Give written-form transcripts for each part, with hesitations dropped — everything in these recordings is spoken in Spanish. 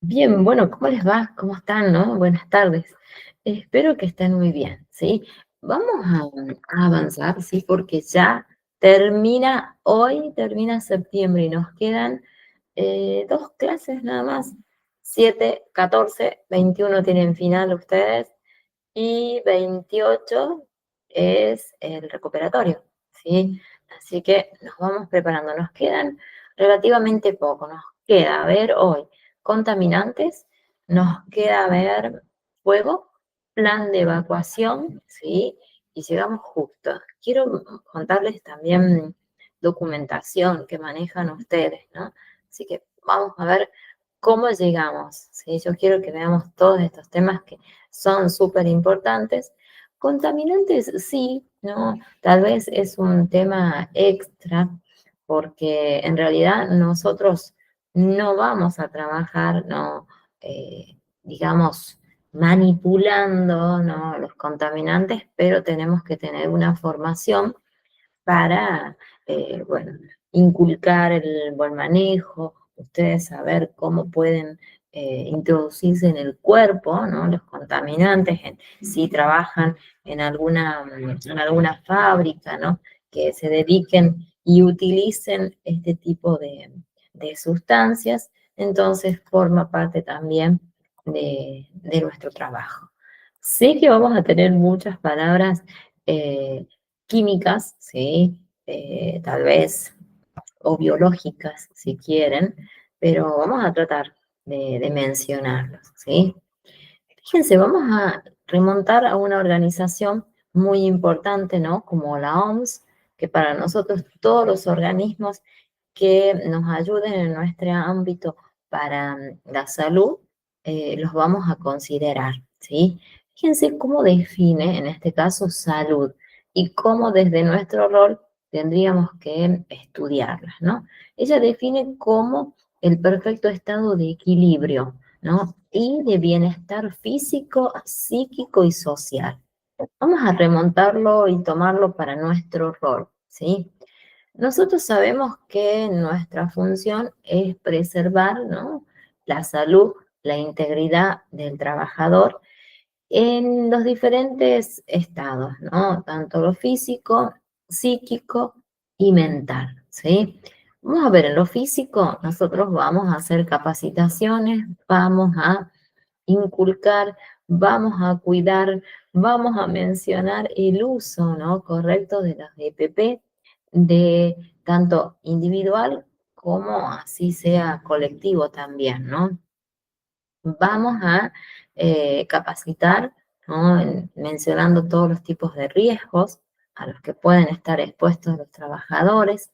Bien, bueno, ¿cómo les va? ¿Cómo están, no? Buenas tardes. Espero que estén muy bien, ¿sí? Vamos a avanzar, ¿sí? Porque ya hoy termina septiembre y nos quedan dos clases nada más. 7, 14, 21 tienen final ustedes y 28 es el recuperatorio, ¿sí? Así que nos vamos preparando. Nos quedan relativamente poco. Nos queda ver hoy contaminantes, nos queda ver fuego, plan de evacuación, ¿sí? Y llegamos justo. Quiero contarles también documentación que manejan ustedes, ¿no? Así que vamos a ver cómo llegamos, ¿sí? Yo quiero que veamos todos estos temas que son súper importantes. Contaminantes, sí, ¿no? Tal vez es un tema extra, porque en realidad nosotros no vamos a trabajar, ¿no? Digamos, manipulando, ¿no? Los contaminantes, pero tenemos que tener una formación para, bueno, inculcar el buen manejo, ustedes saber cómo pueden introducirse en el cuerpo, ¿no? Los contaminantes, si trabajan en alguna fábrica, ¿no? Que se dediquen y utilicen este tipo de sustancias, entonces forma parte también de nuestro trabajo. Sé que vamos a tener muchas palabras eh, químicas, ¿sí? Tal vez, o biológicas, si quieren, pero vamos a tratar de mencionarlos, ¿sí? Fíjense, vamos a remontar a una organización muy importante, ¿no? Como la OMS, que para nosotros todos los organismos que nos ayuden en nuestro ámbito para la salud, los vamos a considerar, ¿sí? Fíjense cómo define, en este caso, salud y cómo desde nuestro rol tendríamos que estudiarlas, ¿no? Ella define como el perfecto estado de equilibrio, ¿no? Y de bienestar físico, psíquico y social. Vamos a remontarlo y tomarlo para nuestro rol, ¿sí? Nosotros sabemos que nuestra función es preservar, ¿no? La salud, la integridad del trabajador en los diferentes estados, ¿no? Tanto lo físico, psíquico y mental, ¿sí? Vamos a ver, en lo físico, nosotros vamos a hacer capacitaciones, vamos a inculcar, vamos a cuidar, vamos a mencionar el uso, ¿no? Correcto de las EPP, de tanto individual como así sea colectivo también, ¿no? Vamos a capacitar, ¿no? Mencionando todos los tipos de riesgos a los que pueden estar expuestos los trabajadores.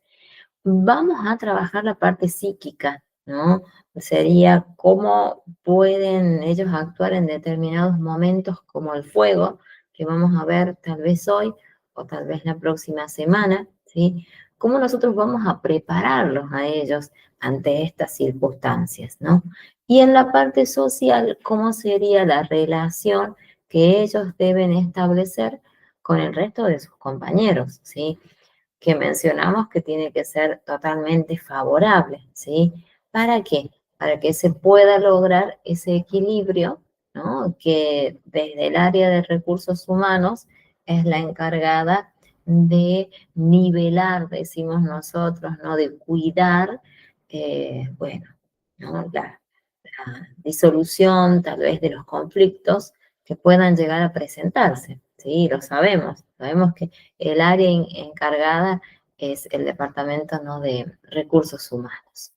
Vamos a trabajar la parte psíquica, ¿no? Sería cómo pueden ellos actuar en determinados momentos como el fuego, que vamos a ver tal vez hoy o tal vez la próxima semana, ¿sí? Cómo nosotros vamos a prepararlos a ellos ante estas circunstancias, ¿no? Y en la parte social, ¿cómo sería la relación que ellos deben establecer con el resto de sus compañeros, ¿sí? Que mencionamos que tiene que ser totalmente favorable, ¿sí? ¿Para qué? Para que se pueda lograr ese equilibrio, ¿no? Que desde el área de recursos humanos es la encargada de nivelar, decimos nosotros, ¿no? De cuidar, bueno, ¿no? La disolución tal vez de los conflictos que puedan llegar a presentarse, ¿sí? Lo sabemos que el área encargada es el departamento, ¿no? De recursos humanos.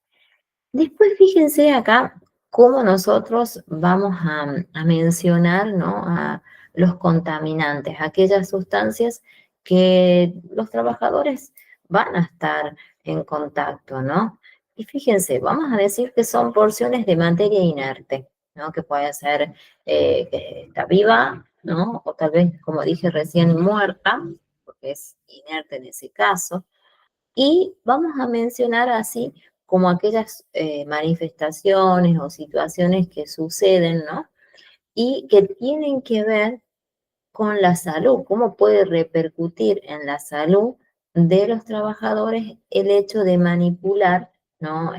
Después fíjense acá cómo nosotros vamos a mencionar, ¿no? A los contaminantes, aquellas sustancias que los trabajadores van a estar en contacto, ¿no? Y fíjense, vamos a decir que son porciones de materia inerte, ¿no? Que puede ser que está viva, ¿no? O tal vez, como dije recién, muerta, porque es inerte en ese caso. Y vamos a mencionar así como aquellas manifestaciones o situaciones que suceden, ¿no? Y que tienen que ver con la salud, cómo puede repercutir en la salud de los trabajadores el hecho de manipular, ¿no?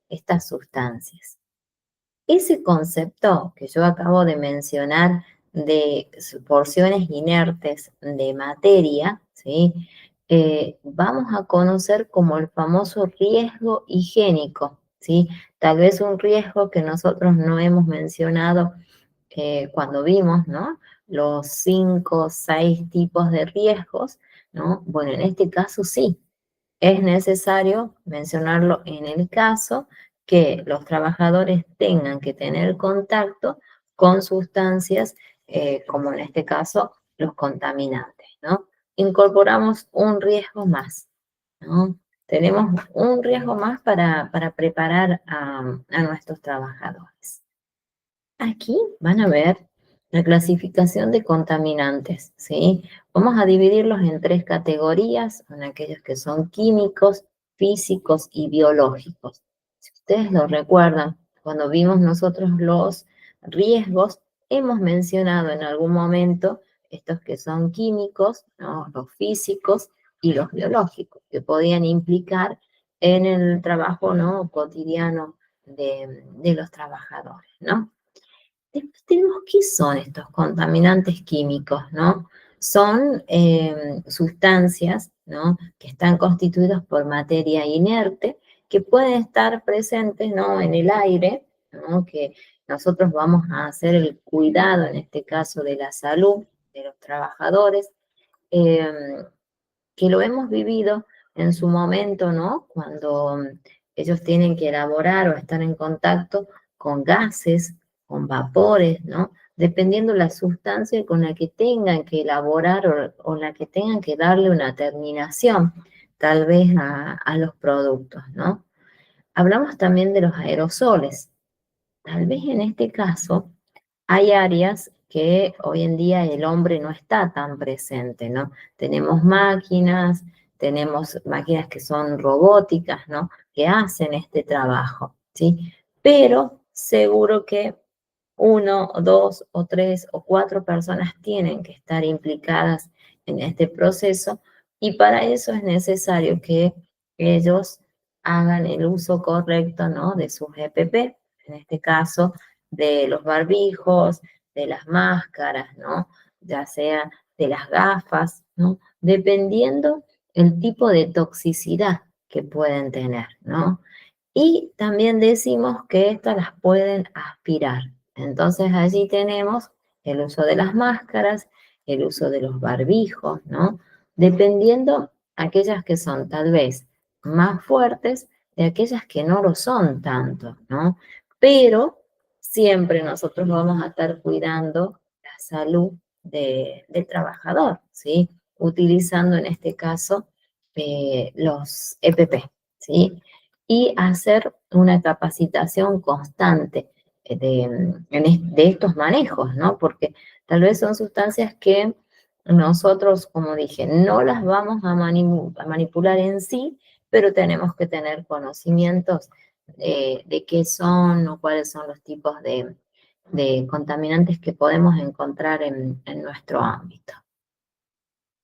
Estas sustancias. Ese concepto que yo acabo de mencionar de porciones inertes de materia, ¿sí? Vamos a conocer como el famoso riesgo higiénico, ¿sí? Tal vez un riesgo que nosotros no hemos mencionado cuando vimos, ¿no? Los 5 o 6 tipos de riesgos, ¿no? Bueno, en este caso sí, es necesario mencionarlo en el caso que los trabajadores tengan que tener contacto con sustancias, como en este caso los contaminantes, ¿no? Incorporamos un riesgo más, ¿no? Tenemos un riesgo más para preparar a nuestros trabajadores. Aquí van a ver la clasificación de contaminantes, ¿sí? Vamos a dividirlos en 3 categorías, en aquellos que son químicos, físicos y biológicos. Si ustedes lo recuerdan, cuando vimos nosotros los riesgos, hemos mencionado en algún momento estos que son químicos, ¿no? Los físicos y los biológicos, que podían implicar en el trabajo, ¿no? Cotidiano de los trabajadores, ¿no? Después tenemos, ¿qué son estos contaminantes químicos, no? Son sustancias, ¿no? Que están constituidas por materia inerte, que pueden estar presentes, ¿no? En el aire, ¿no? Que nosotros vamos a hacer el cuidado, en este caso, de la salud de los trabajadores, eh, que lo hemos vivido en su momento, ¿no? Cuando ellos tienen que elaborar o estar en contacto con gases, con vapores, ¿no? Dependiendo la sustancia con la que tengan que elaborar o la que tengan que darle una terminación, tal vez a los productos, ¿no? Hablamos también de los aerosoles. Tal vez en este caso hay áreas que hoy en día el hombre no está tan presente, ¿no? Tenemos máquinas que son robóticas, ¿no? Que hacen este trabajo, ¿sí? Pero seguro que uno, dos o tres o cuatro personas tienen que estar implicadas en este proceso y para eso es necesario que ellos hagan el uso correcto, ¿no? De sus EPP, en este caso de los barbijos, de las máscaras, ¿no? Ya sea de las gafas, ¿no? Dependiendo el tipo de toxicidad que pueden tener, ¿no? Y también decimos que estas las pueden aspirar. Entonces allí tenemos el uso de las máscaras, el uso de los barbijos, ¿no? Dependiendo aquellas que son tal vez más fuertes de aquellas que no lo son tanto, ¿no? Pero siempre nosotros vamos a estar cuidando la salud del trabajador, ¿sí? Utilizando en este caso los EPP, ¿sí? Y hacer una capacitación constante de estos manejos, ¿no? Porque tal vez son sustancias que nosotros, como dije, no las vamos a manipular en sí, pero tenemos que tener conocimientos de qué son o cuáles son los tipos de contaminantes que podemos encontrar en nuestro ámbito.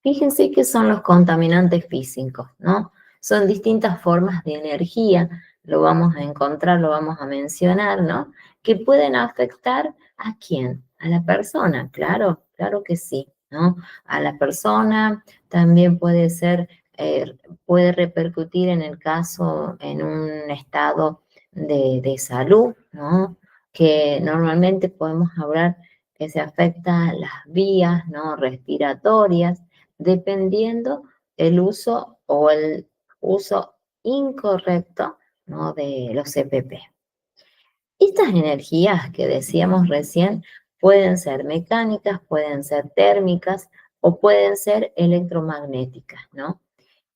Fíjense que son los contaminantes físicos, ¿no? Son distintas formas de energía, lo vamos a encontrar, lo vamos a mencionar, ¿no? Que pueden afectar ¿a quién? A la persona, claro, claro que sí, ¿no? A la persona también puede ser, puede repercutir en el caso, en un estado de salud, ¿no? Que normalmente podemos hablar que se afecta las vías, ¿no? Respiratorias, dependiendo el uso o el uso incorrecto, ¿no? De los CPP. Estas energías que decíamos recién pueden ser mecánicas, pueden ser térmicas o pueden ser electromagnéticas, ¿no?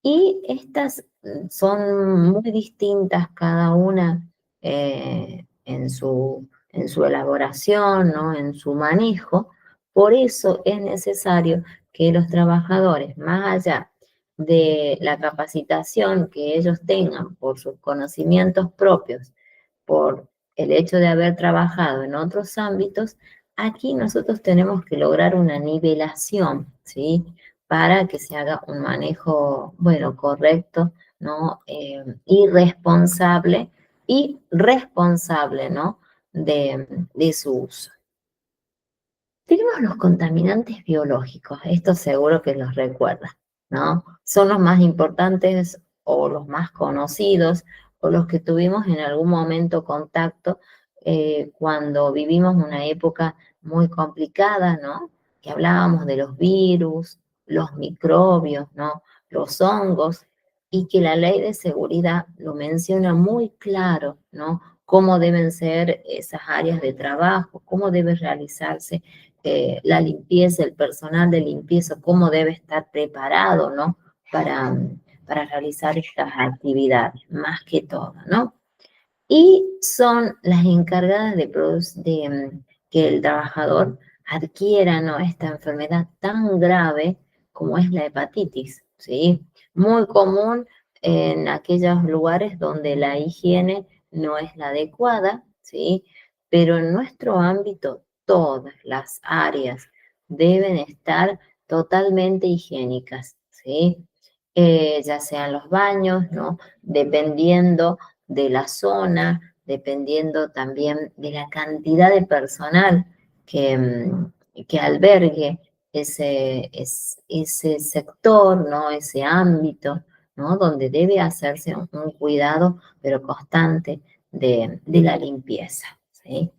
Y estas son muy distintas cada una en su elaboración, ¿no? En su manejo. Por eso es necesario que los trabajadores, más allá de la capacitación que ellos tengan por sus conocimientos propios, por el hecho de haber trabajado en otros ámbitos, aquí nosotros tenemos que lograr una nivelación, ¿sí? Para que se haga un manejo, bueno, correcto, ¿no? Y responsable, ¿no? de su uso. Tenemos los contaminantes biológicos, esto seguro que los recuerda, ¿no? Son los más importantes o los más conocidos o los que tuvimos en algún momento contacto cuando vivimos una época muy complicada, ¿no? Que hablábamos de los virus, los microbios, ¿no? Los hongos, y que la ley de seguridad lo menciona muy claro, ¿no? Cómo deben ser esas áreas de trabajo, cómo debe realizarse la limpieza, el personal de limpieza, cómo debe estar preparado, ¿no? Para realizar estas actividades, más que todo, ¿no? Y son las encargadas de que el trabajador adquiera, ¿no? Esta enfermedad tan grave como es la hepatitis, ¿sí? Muy común en aquellos lugares donde la higiene no es la adecuada, ¿sí? Pero en nuestro ámbito, todas las áreas deben estar totalmente higiénicas, ¿sí? Ya sean los baños, ¿no? Dependiendo de la zona, dependiendo también de la cantidad de personal que albergue ese sector, ¿no? Ese ámbito, ¿no? Donde debe hacerse un cuidado, pero constante, de la limpieza, ¿sí?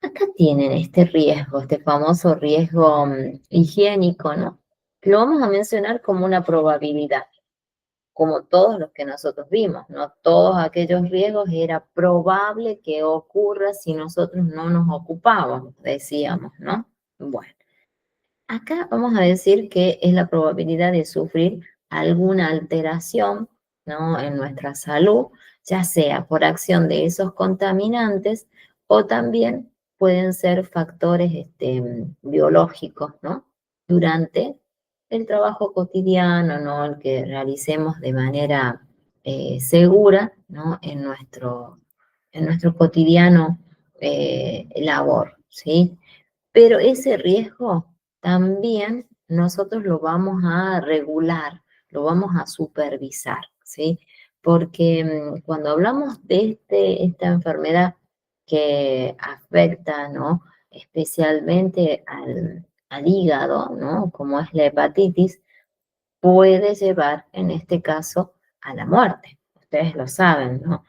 Acá tienen este riesgo, este famoso riesgo higiénico, ¿no? Lo vamos a mencionar como una probabilidad, como todos los que nosotros vimos, ¿no? Todos aquellos riesgos era probable que ocurra si nosotros no nos ocupábamos, decíamos, ¿no? Bueno, acá vamos a decir que es la probabilidad de sufrir alguna alteración, ¿no? En nuestra salud, ya sea por acción de esos contaminantes o también pueden ser factores biológicos, ¿no? Durante el trabajo cotidiano, ¿no? El que realicemos de manera segura, ¿no? En nuestro cotidiano labor, ¿sí? Pero ese riesgo también nosotros lo vamos a regular, lo vamos a supervisar, ¿sí? Porque cuando hablamos de esta enfermedad que afecta, ¿no? Especialmente al hígado, ¿no? Como es la hepatitis, puede llevar, en este caso, a la muerte. Ustedes lo saben, ¿no?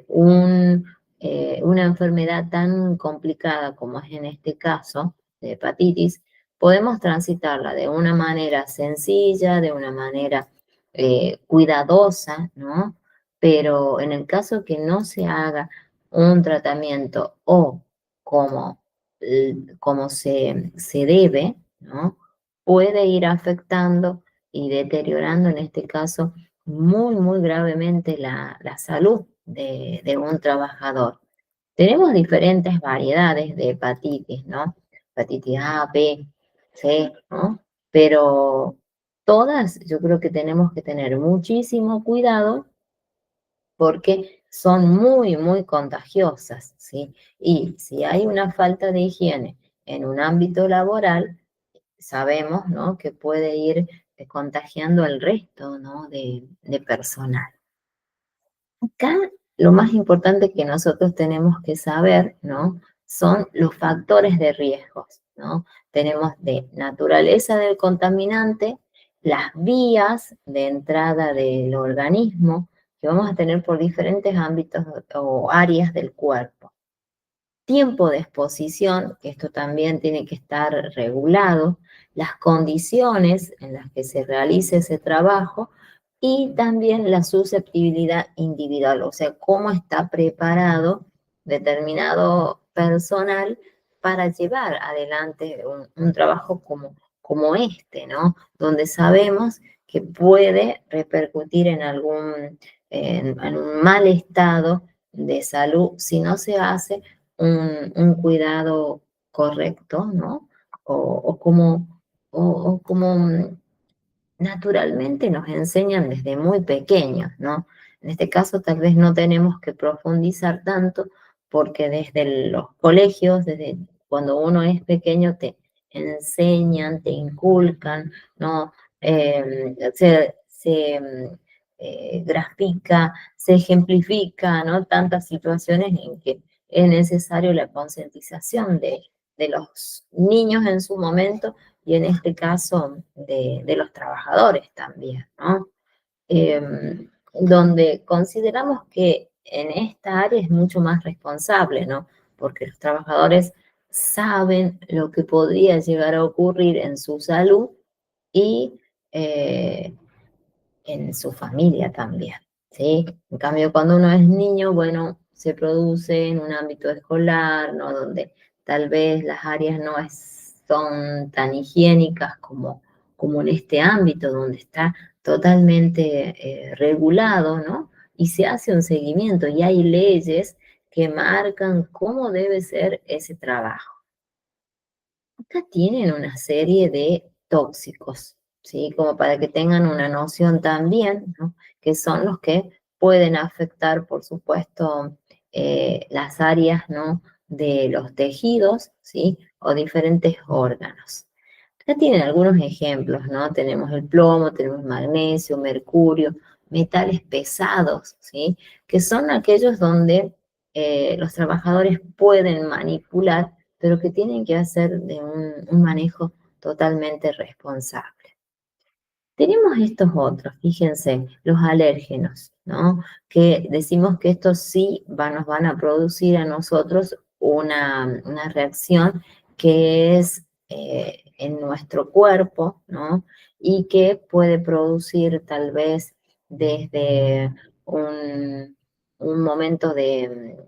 Una enfermedad tan complicada como es en este caso, de hepatitis, podemos transitarla de una manera sencilla, de una manera cuidadosa, ¿no? Pero en el caso que no se haga un tratamiento o como, como se debe, ¿no? Puede ir afectando y deteriorando en este caso muy, muy gravemente la salud de un trabajador. Tenemos diferentes variedades de hepatitis, ¿no? Hepatitis A, B, C, ¿no? Pero todas yo creo que tenemos que tener muchísimo cuidado porque son muy, muy contagiosas, ¿sí? Y si hay una falta de higiene en un ámbito laboral, sabemos, ¿no? Que puede ir contagiando al resto, ¿no? De personal. Acá lo más importante que nosotros tenemos que saber, ¿no? Son los factores de riesgos, ¿no? Tenemos de naturaleza del contaminante, las vías de entrada del organismo que vamos a tener por diferentes ámbitos o áreas del cuerpo. Tiempo de exposición, que esto también tiene que estar regulado, las condiciones en las que se realice ese trabajo y también la susceptibilidad individual, o sea, cómo está preparado determinado personal para llevar adelante un trabajo como este, ¿no? Donde sabemos que puede repercutir en un mal estado de salud si no se hace un cuidado correcto, ¿no? O como, o como naturalmente nos enseñan desde muy pequeños, ¿no? En este caso tal vez no tenemos que profundizar tanto porque desde los colegios, desde cuando uno es pequeño, te enseñan, te inculcan, ¿no? Se grafica, se ejemplifica, ¿no? Tantas situaciones en que es necesario la concientización de los niños en su momento y en este caso de los trabajadores también, ¿no? Donde consideramos que en esta área es mucho más responsable, ¿no? Porque los trabajadores saben lo que podría llegar a ocurrir en su salud y en su familia también, ¿sí? En cambio, cuando uno es niño, bueno, se produce en un ámbito escolar, ¿no? Donde tal vez las áreas no son tan higiénicas como en este ámbito, donde está totalmente regulado, ¿no? Y se hace un seguimiento y hay leyes que marcan cómo debe ser ese trabajo. Acá tienen una serie de tóxicos, ¿sí? Como para que tengan una noción también, ¿no? Que son los que pueden afectar, por supuesto, las áreas, ¿no? De los tejidos, ¿sí? O diferentes órganos. Acá tienen algunos ejemplos, ¿no? Tenemos el plomo, tenemos magnesio, mercurio, metales pesados, ¿sí? Que son aquellos donde los trabajadores pueden manipular, pero que tienen que hacer de un manejo totalmente responsable. Tenemos estos otros, fíjense, los alérgenos, ¿no? Que decimos que estos sí nos van a producir a nosotros una reacción que es en nuestro cuerpo, ¿no? Y que puede producir tal vez desde un momento de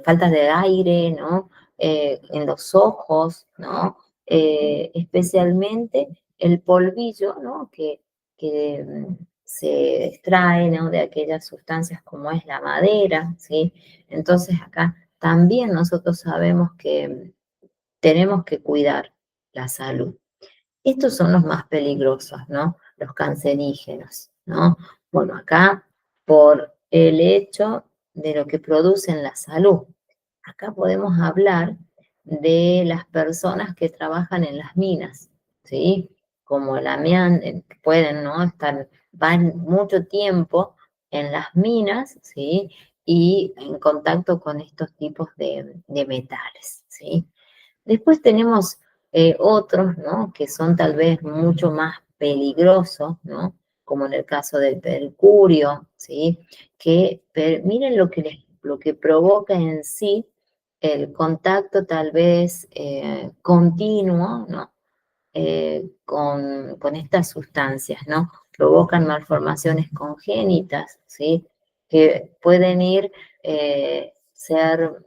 falta de aire, ¿no? En los ojos, ¿no? Especialmente el polvillo, ¿no? Que se extrae, ¿no? De aquellas sustancias como es la madera, ¿sí? Entonces acá también nosotros sabemos que tenemos que cuidar la salud. Estos son los más peligrosos, ¿no? Los cancerígenos, ¿no? Bueno, acá por el hecho de lo que producen la salud. Acá podemos hablar de las personas que trabajan en las minas, ¿sí? Como el amianto, que pueden, ¿no? Van mucho tiempo en las minas, ¿sí? Y en contacto con estos tipos de metales, ¿sí? Después tenemos otros, ¿no? Que son tal vez mucho más peligrosos, ¿no? Como en el caso del mercurio, ¿sí? Miren lo que provoca en sí el contacto tal vez continuo, ¿no? Con estas sustancias, ¿no? Provocan malformaciones congénitas, ¿sí? Que pueden ser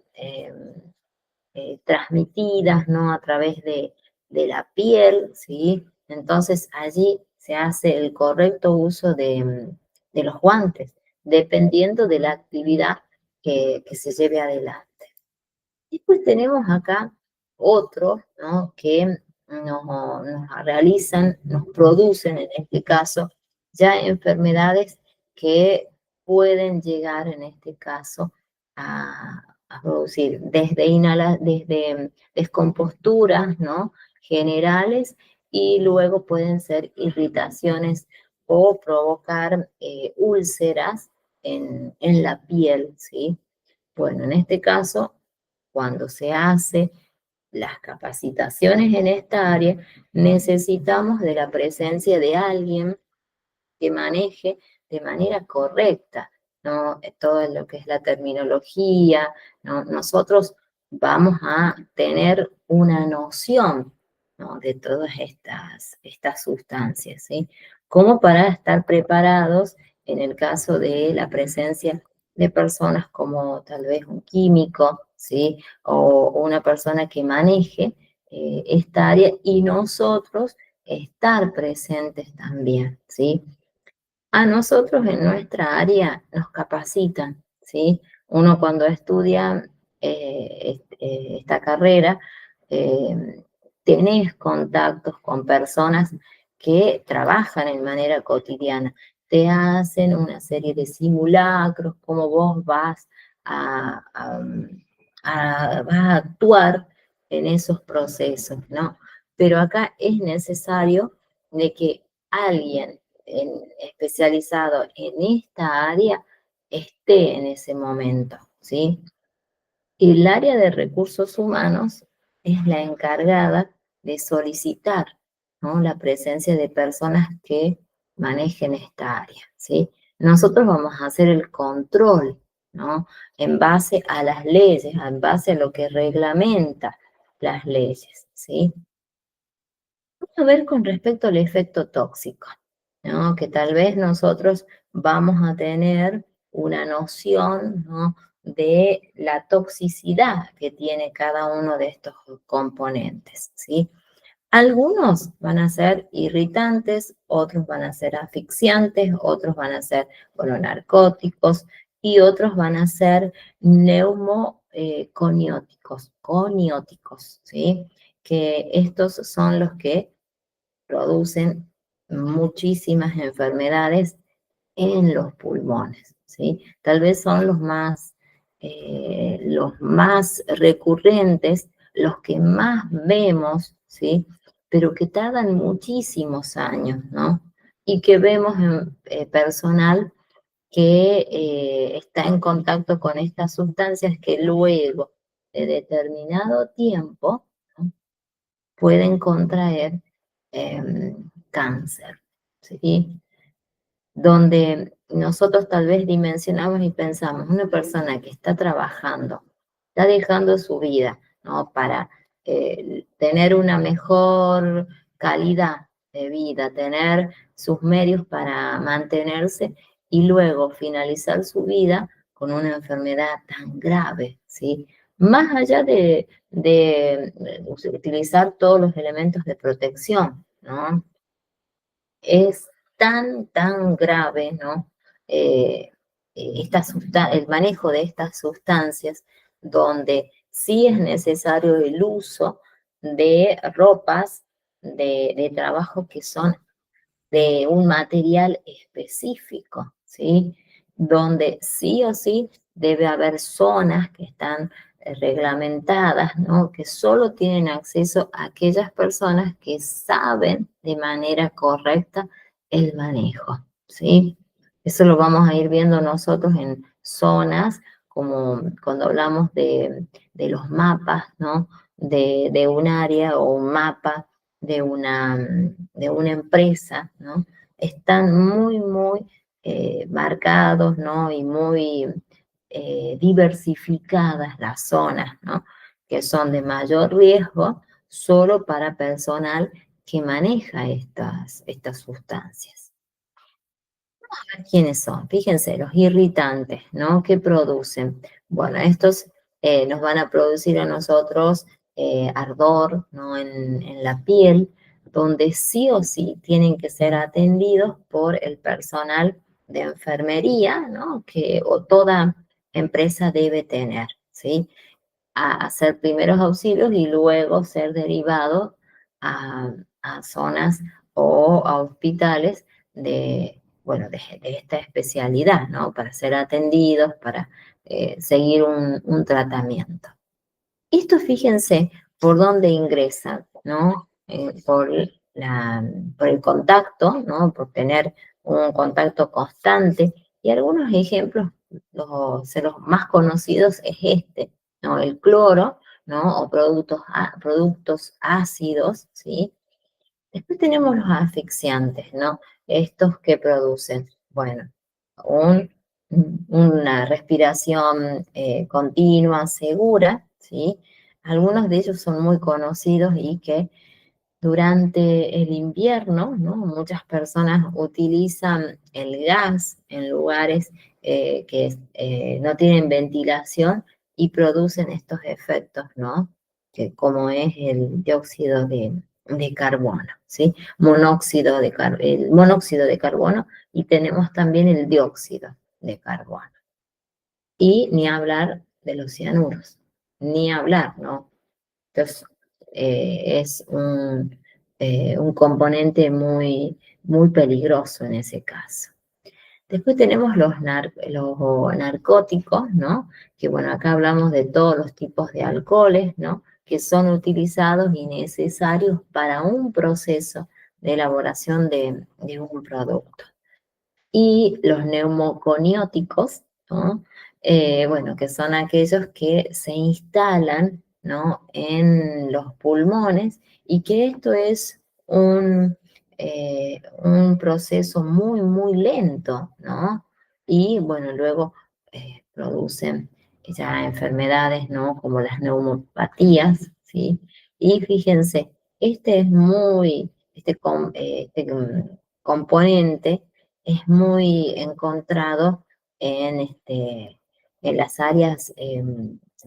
transmitidas, ¿no? A través de la piel, ¿sí? Entonces allí se hace el correcto uso de los guantes, dependiendo de la actividad que se lleve adelante. Después tenemos acá otros, ¿no? Que nos realizan, nos producen en este caso ya enfermedades que pueden llegar en este caso a producir desde descomposturas, ¿no? Generales y luego pueden ser irritaciones o provocar úlceras en la piel, ¿sí? Bueno, en este caso cuando se hace las capacitaciones en esta área, necesitamos de la presencia de alguien que maneje de manera correcta, ¿no? Todo lo que es la terminología, ¿no? Nosotros vamos a tener una noción, ¿no? De todas estas sustancias, ¿sí? Como para estar preparados en el caso de la presencia de personas como tal vez un químico, ¿sí? O una persona que maneje esta área y nosotros estar presentes también, ¿sí? A nosotros en nuestra área nos capacitan, ¿sí? Uno cuando estudia esta carrera, eh, tenés contactos con personas que trabajan en manera cotidiana, te hacen una serie de simulacros, cómo vos vas a actuar en esos procesos, ¿no? Pero acá es necesario de que alguien especializado en esta área esté en ese momento, ¿sí? El área de recursos humanos es la encargada de solicitar, ¿no?, la presencia de personas que manejen esta área, ¿sí? Nosotros vamos a hacer el control, ¿no?, en base a las leyes, en base a lo que reglamenta las leyes, ¿sí? Vamos a ver con respecto al efecto tóxico, ¿no? Que tal vez nosotros vamos a tener una noción, ¿no?, de la toxicidad que tiene cada uno de estos componentes, ¿sí? Algunos van a ser irritantes, otros van a ser asfixiantes, otros van a ser, bueno, narcóticos y otros van a ser conióticos, ¿sí? Que estos son los que producen muchísimas enfermedades en los pulmones, ¿sí? Tal vez son los más recurrentes, los que más vemos, ¿sí? Pero que tardan muchísimos años, ¿no? Y que vemos en personal que está en contacto con estas sustancias que luego de determinado tiempo, ¿no?, pueden contraer cáncer, ¿sí? Donde nosotros tal vez dimensionamos y pensamos, una persona que está trabajando, está dejando su vida, ¿no?, para tener una mejor calidad de vida, tener sus medios para mantenerse y luego finalizar su vida con una enfermedad tan grave, ¿sí? Más allá de utilizar todos los elementos de protección, ¿no? Es tan grave, ¿no? Eh, el manejo de estas sustancias, donde sí es necesario el uso de ropas de trabajo que son de un material específico, ¿sí? Donde sí o sí debe haber zonas que están reglamentadas, ¿no? Que solo tienen acceso a aquellas personas que saben de manera correcta el manejo, ¿sí? Eso lo vamos a ir viendo nosotros en zonas, como cuando hablamos de los mapas, ¿no? De un área o un mapa de una empresa, ¿no? Están muy marcados, ¿no? Y muy diversificadas las zonas, ¿no?, que son de mayor riesgo solo para personal que maneja estas sustancias. ¿Quiénes son? Fíjense, los irritantes, ¿no? ¿Qué producen? Bueno, estos nos van a producir a nosotros ardor, ¿no?, en la piel, donde sí o sí tienen que ser atendidos por el personal de enfermería, ¿no?, que o toda empresa debe tener, ¿sí? A hacer primeros auxilios y luego ser derivado a zonas o a hospitales bueno, de esta especialidad, ¿no? Para ser atendidos, para seguir un tratamiento. Esto, fíjense, por dónde ingresan, ¿no? Por el contacto, ¿no? Por tener un contacto constante. Y algunos ejemplos, los más conocidos es este, ¿no? El cloro, ¿no? O productos ácidos, ¿sí? Después tenemos los asfixiantes, ¿no? Estos que producen, bueno, un- una respiración continua, segura, ¿sí? Algunos de ellos son muy conocidos y que durante el invierno, ¿no?, muchas personas utilizan el gas en lugares que no tienen ventilación y producen estos efectos, ¿no? Que como es el dióxido de carbono, ¿sí? El monóxido de carbono, y tenemos también el dióxido de carbono. Y ni hablar de los cianuros, ni hablar, ¿no? Entonces, es un componente muy peligroso en ese caso. Después tenemos los narcóticos, ¿no? Que bueno, acá hablamos de todos los tipos de alcoholes, ¿no?, que son utilizados y necesarios para un proceso de elaboración de un producto. Y los neumoconióticos, ¿no? bueno, que son aquellos que se instalan, ¿no?, en los pulmones y que esto es un proceso muy, muy lento, ¿no? Y bueno, luego producen ya enfermedades, ¿no?, como las neumopatías, ¿sí? Y fíjense, este componente es muy encontrado en las áreas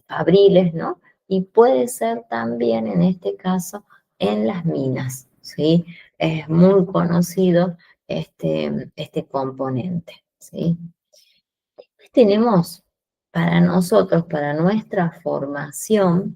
fabriles, ¿no? Y puede ser también en este caso en las minas, ¿sí? Es muy conocido este componente, ¿sí? Después tenemos para nosotros, para nuestra formación,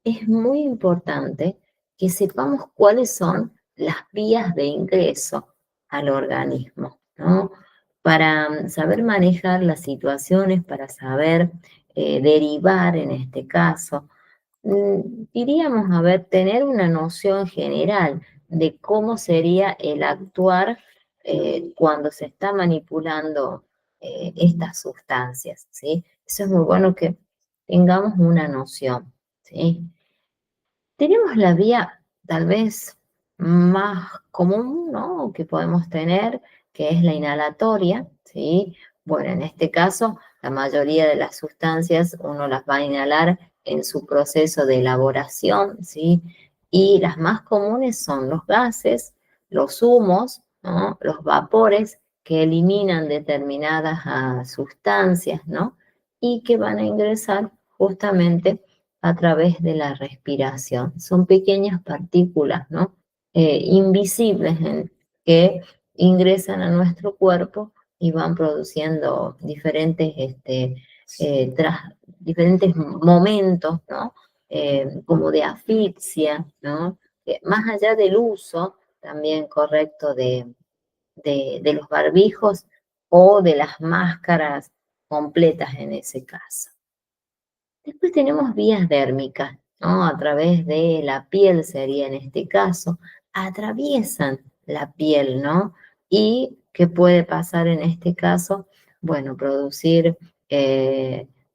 es muy importante que sepamos cuáles son las vías de ingreso al organismo, ¿no? Para saber manejar las situaciones, para saber derivar en este caso, diríamos, a ver, tener una noción general de cómo sería el actuar cuando se está manipulando estas sustancias, ¿sí? Eso es muy bueno que tengamos una noción, ¿sí? Tenemos la vía tal vez más común, ¿no?, que podemos tener, que es la inhalatoria, ¿sí? Bueno, en este caso, la mayoría de las sustancias uno las va a inhalar en su proceso de elaboración, ¿sí? Y las más comunes son los gases, los humos, ¿no?, los vapores que eliminan determinadas sustancias, ¿no? Y que van a ingresar justamente a través de la respiración. Son pequeñas partículas, ¿no? Invisibles que ingresan a nuestro cuerpo y van produciendo diferentes momentos, ¿no? Como de asfixia, ¿no? Más allá del uso también correcto de los barbijos o de las máscaras completas en ese caso. Después tenemos vías dérmicas, ¿no? A través de la piel sería en este caso, atraviesan la piel, ¿no? ¿Y qué puede pasar en este caso? Bueno, producir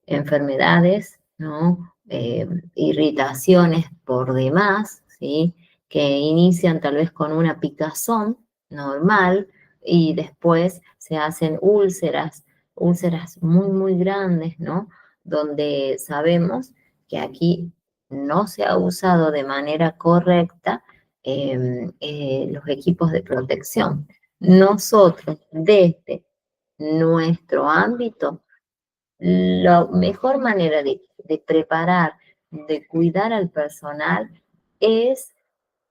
enfermedades, ¿no? Irritaciones por demás, ¿sí? Que inician tal vez con una picazón normal y después se hacen úlceras muy, muy grandes, ¿no? Donde sabemos que aquí no se ha usado de manera correcta los equipos de protección. Nosotros, desde nuestro ámbito, la mejor manera de preparar, de cuidar al personal es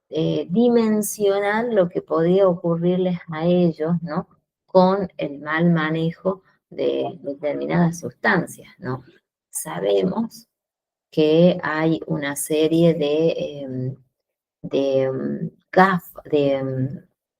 dimensionar lo que podía ocurrirles a ellos, ¿no? Con el mal manejo de determinadas sustancias, ¿no? Sabemos que hay una serie de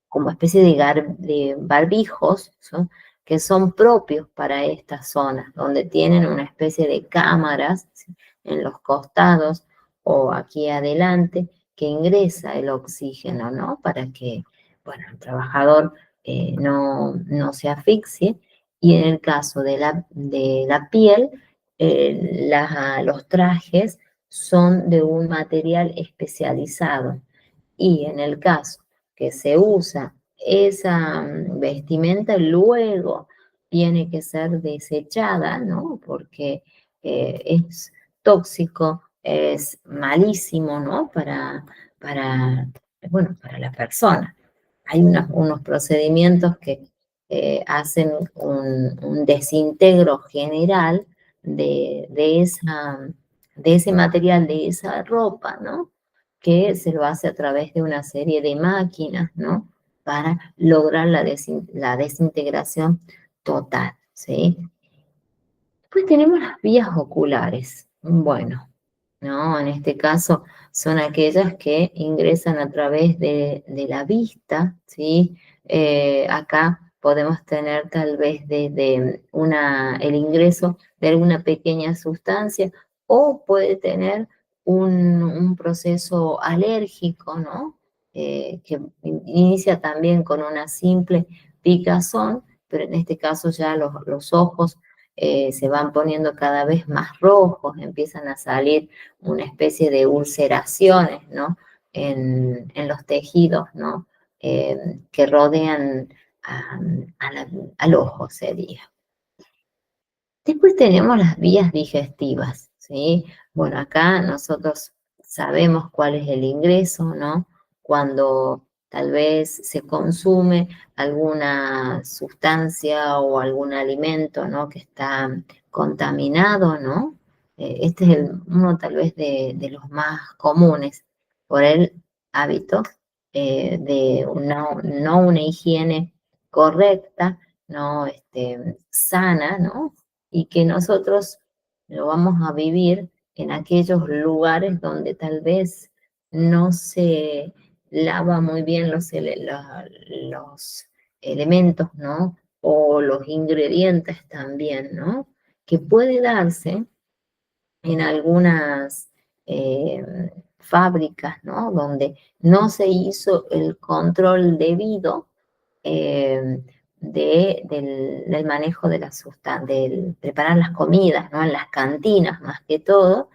como especie de barbijos, ¿no?, que son propios para estas zonas, donde tienen una especie de cámaras, ¿sí?, en los costados o aquí adelante, que ingresa el oxígeno, ¿no? Para que, bueno, el trabajador no se asfixie. Y en el caso de la piel, los trajes son de un material especializado. Y en el caso que se usa esa vestimenta, luego tiene que ser desechada, ¿no? Porque es tóxico, es malísimo, ¿no? Para, bueno, para la persona. Hay unos procedimientos que hacen un desintegro general de ese material, de esa ropa, ¿no? Que se lo hace a través de una serie de máquinas, ¿no? Para lograr la desintegración total, ¿sí? Después tenemos las vías oculares. Bueno, ¿no? En este caso son aquellas que ingresan a través de la vista, ¿sí? Acá podemos tener tal vez desde el ingreso de alguna pequeña sustancia o puede tener un proceso alérgico, ¿no? Que inicia también con una simple picazón, pero en este caso ya los ojos se van poniendo cada vez más rojos, empiezan a salir una especie de ulceraciones, ¿no? En los tejidos, ¿no? Que rodean a- al ojo, sería. Después tenemos las vías digestivas, ¿sí? Bueno, acá nosotros sabemos cuál es el ingreso, ¿no? Cuando tal vez se consume alguna sustancia o algún alimento, ¿no? Que está contaminado, ¿no? Este es uno tal vez de los más comunes por el hábito de no una higiene correcta, no sana, ¿no? Y que nosotros lo vamos a vivir en aquellos lugares donde tal vez no se lava muy bien los elementos, ¿no? O los ingredientes también, ¿no? Que puede darse en algunas eh, fábricas, ¿no? Donde no se hizo el control debido eh, del manejo de la sustancia, del preparar las comidas, ¿no? En las cantinas más que todo,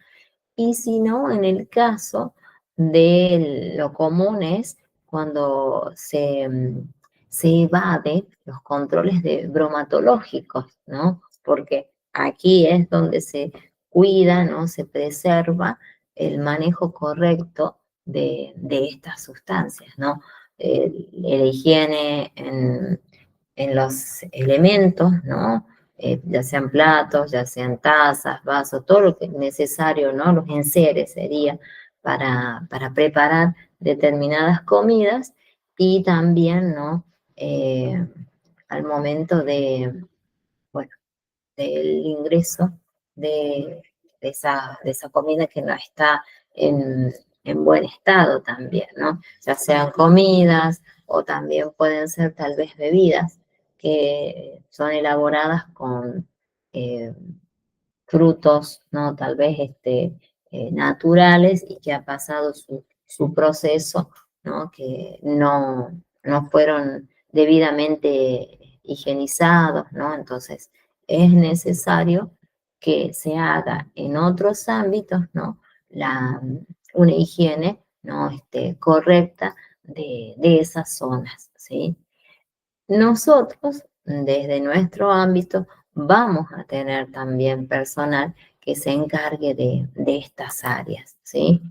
y si no, en el caso de lo común es cuando se evade los controles bromatológicos, ¿no? Porque aquí es donde se cuida, ¿no? Se preserva el manejo correcto de estas sustancias, ¿no? La higiene en los elementos, ¿no? Ya sean platos, ya sean tazas, vasos, todo lo que es necesario, ¿no? Los enseres sería para preparar determinadas comidas y también, ¿no? Eh, al momento bueno, del ingreso de esa comida que no está en, en buen estado también, ¿no? Ya sean comidas o también pueden ser tal vez bebidas que son elaboradas con eh, frutos, ¿no? Tal vez naturales y que ha pasado su proceso, ¿no? Que no fueron debidamente higienizados, ¿no? Entonces, es necesario que se haga en otros ámbitos, ¿no? Una higiene, ¿no? Correcta de esas zonas, ¿sí? Nosotros, desde nuestro ámbito, vamos a tener también personal que se encargue de estas áreas, ¿sí?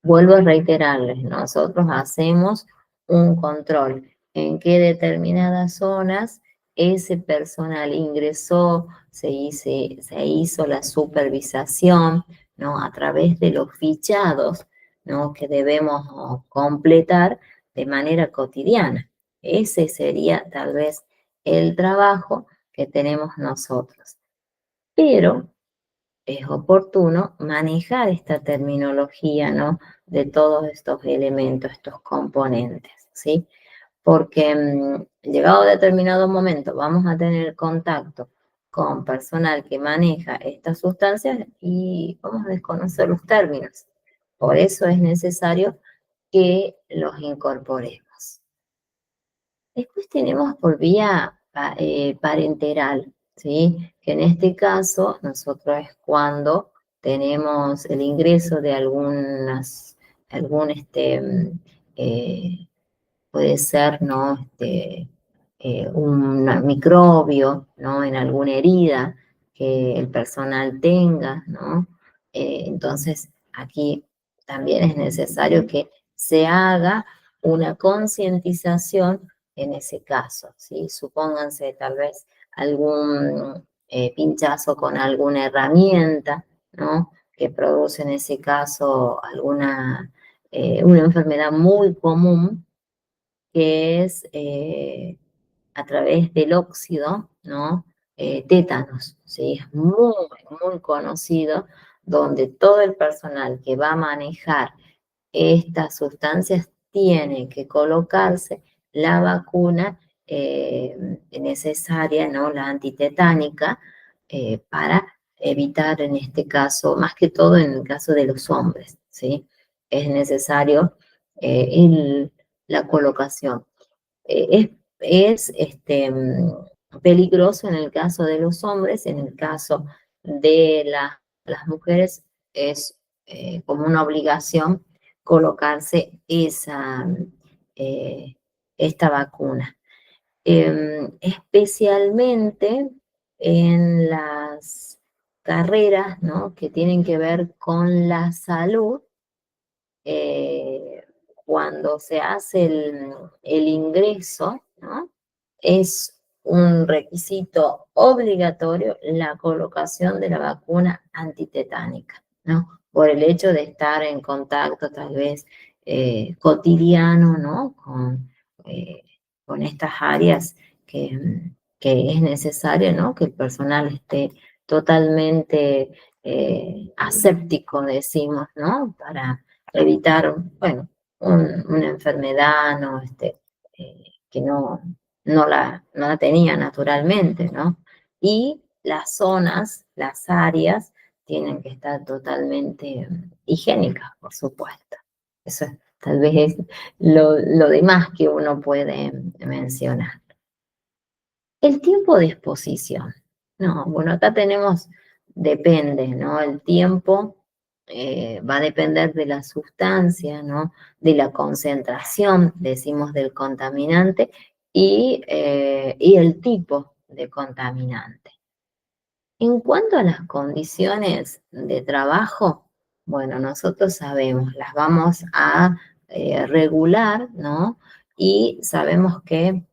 Vuelvo a reiterarles, nosotros hacemos un control en qué determinadas zonas ese personal ingresó, se hizo la supervisación, ¿no? A través de los fichados, ¿no? Que debemos completar de manera cotidiana. Ese sería tal vez el trabajo que tenemos nosotros. Pero es oportuno manejar esta terminología, ¿no? De todos estos elementos, estos componentes, ¿sí? Porque llegado a determinado momento vamos a tener contacto con personal que maneja estas sustancias y vamos a desconocer los términos. Por eso es necesario que los incorporemos. Después tenemos por vía parenteral, ¿sí? Que en este caso nosotros es cuando tenemos el ingreso de algún puede ser, ¿no? Un microbio, ¿no? En alguna herida que el personal tenga, ¿no? Entonces, aquí también es necesario que se haga una concientización en ese caso, ¿sí? Supónganse tal vez algún pinchazo con alguna herramienta, ¿no? Que produce en ese caso una enfermedad muy común que es a través del óxido, ¿no? Tétanos, ¿sí? Es muy conocido, donde todo el personal que va a manejar estas sustancias tiene que colocarse la vacuna necesaria, ¿no? La antitetánica, para evitar en este caso, más que todo en el caso de los hombres, ¿sí? Es necesario la colocación. Es peligroso en el caso de los hombres, en el caso de las mujeres es como una obligación colocarse eh, esta vacuna. Especialmente en las carreras, ¿no?, que tienen que ver con la salud, eh, cuando se hace el ingreso, ¿no?, es un requisito obligatorio la colocación de la vacuna antitetánica, ¿no? Por el hecho de estar en contacto tal vez cotidiano, ¿no?, eh, con estas áreas que es necesario, ¿no?, que el personal esté totalmente aséptico, decimos, ¿no?, para evitar, bueno, una enfermedad, ¿no?, que no la tenía naturalmente, ¿no? Y las zonas, las áreas, tienen que estar totalmente higiénicas, por supuesto. Eso tal vez es lo demás que uno puede mencionar. El tiempo de exposición. No, bueno, acá tenemos, depende, ¿no? El tiempo va a depender de la sustancia, ¿no? De la concentración, decimos, del contaminante y el tipo de contaminante. En cuanto a las condiciones de trabajo, bueno, nosotros sabemos, las vamos a regular, ¿no? Y sabemos que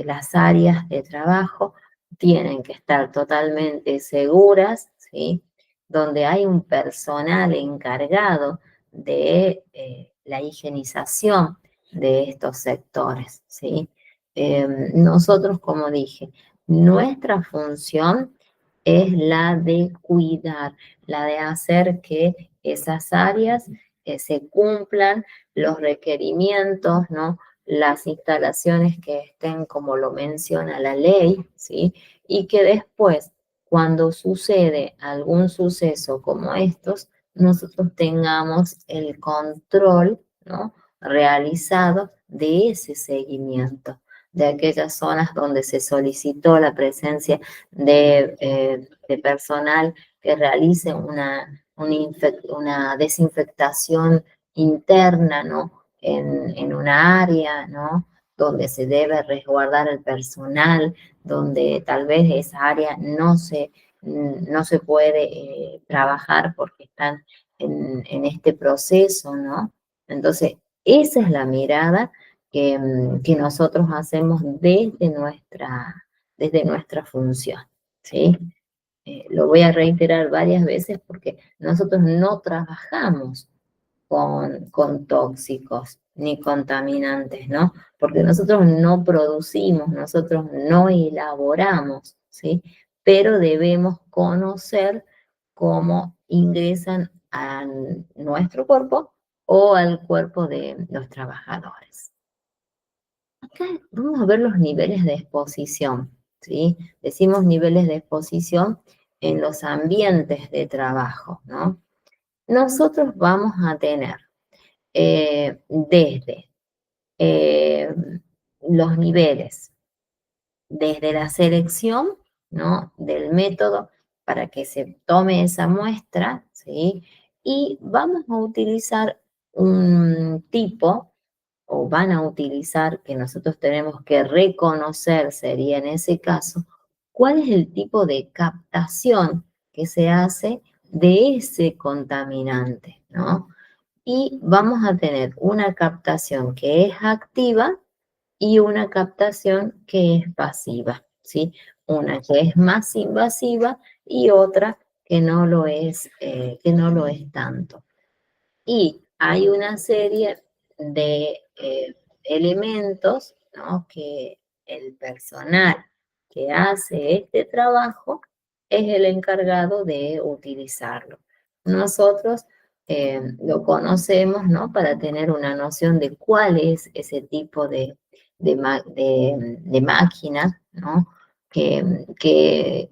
las áreas de trabajo tienen que estar totalmente seguras, ¿sí? Donde hay un personal encargado de la higienización de estos sectores, ¿sí? Nosotros, como dije, nuestra función es la de cuidar, la de hacer que esas áreas se cumplan los requerimientos, ¿no? Las instalaciones que estén como lo menciona la ley, ¿sí? Y que después, cuando sucede algún suceso como estos, nosotros tengamos el control, ¿no?, realizado de ese seguimiento, de aquellas zonas donde se solicitó la presencia de personal que realice una desinfectación interna, ¿no?, en una área, ¿no?, donde se debe resguardar el personal, donde tal vez esa área no se puede trabajar porque están en este proceso, ¿no? Entonces, esa es la mirada que nosotros hacemos desde nuestra función, ¿sí? Lo voy a reiterar varias veces porque nosotros no trabajamos con tóxicos ni contaminantes, ¿no? Porque nosotros no producimos, nosotros no elaboramos, ¿sí? Pero debemos conocer cómo ingresan a nuestro cuerpo o al cuerpo de los trabajadores. Acá vamos a ver los niveles de exposición, ¿sí? Decimos niveles de exposición en los ambientes de trabajo, ¿no? Nosotros vamos a tener desde eh, los niveles, desde la selección, ¿no?, del método para que se tome esa muestra, ¿sí? Y vamos a utilizar un tipo, o van a utilizar, que nosotros tenemos que reconocer, sería en ese caso, cuál es el tipo de captación que se hace de ese contaminante, ¿no? Y vamos a tener una captación que es activa y una captación que es pasiva, ¿sí? Una que es más invasiva y otra que no lo es tanto. Y hay una serie de elementos, ¿no?, que el personal que hace este trabajo es el encargado de utilizarlo. Nosotros lo conocemos, ¿no?, para tener una noción de cuál es ese tipo de máquina, ¿no?, se